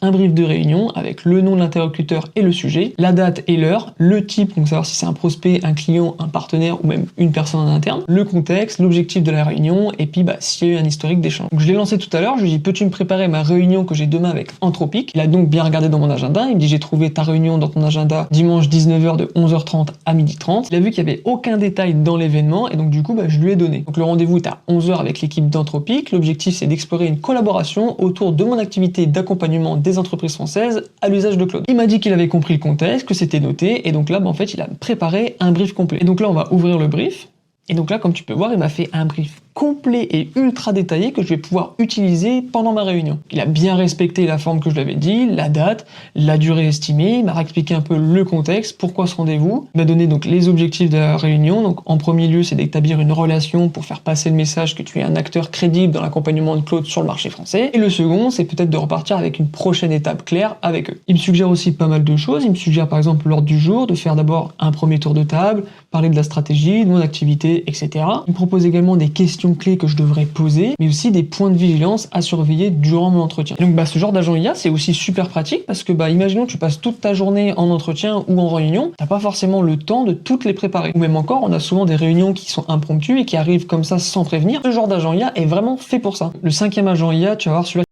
un brief de réunion avec le nom de l'interlocuteur et le sujet, la date et l'heure, le type, donc savoir si c'est un prospect, un client, un partenaire ou même une personne en interne, le contexte, l'objectif de la réunion et puis s'il y a eu un historique d'échange. Donc je l'ai lancé tout à l'heure, je lui ai dit peux-tu me préparer ma réunion que j'ai demain avec Anthropic. Il a donc bien regardé dans mon agenda, il me dit j'ai trouvé ta réunion dans ton agenda dimanche 19h de 11h30 à 12h30. Il a vu qu'il n'y avait aucun détail dans l'événement et donc du coup je lui ai donné. Donc le rendez-vous est à 11h avec l'équipe d'Anthropic. L'objectif c'est d'explorer une collaboration autour de mon activité d'accompagnement des entreprises françaises à l'usage de cloud. Il m'a dit qu'il avait compris le contexte, que c'était noté et donc là en fait il a préparé un brief complet. Et donc là on va ouvrir le brief. Et donc là, comme tu peux voir, il m'a fait un brief complet et ultra détaillé que je vais pouvoir utiliser pendant ma réunion. Il a bien respecté la forme que je l'avais dit, la date, la durée estimée, il m'a expliqué un peu le contexte, pourquoi ce rendez-vous, il m'a donné donc les objectifs de la réunion. Donc en premier lieu, c'est d'établir une relation pour faire passer le message que tu es un acteur crédible dans l'accompagnement de cloud sur le marché français. Et le second, c'est peut-être de repartir avec une prochaine étape claire avec eux. Il me suggère aussi pas mal de choses. Il me suggère par exemple l'ordre du jour, de faire d'abord un premier tour de table, parler de la stratégie, de mon activité, etc. Il me propose également des questions clés que je devrais poser, mais aussi des points de vigilance à surveiller durant mon entretien. Donc ce genre d'agent IA, c'est aussi super pratique parce que imaginons que tu passes toute ta journée en entretien ou en réunion, t'as pas forcément le temps de toutes les préparer. Ou même encore, on a souvent des réunions qui sont impromptues et qui arrivent comme ça sans prévenir. Ce genre d'agent IA est vraiment fait pour ça. Le 5e agent IA, tu vas voir celui-là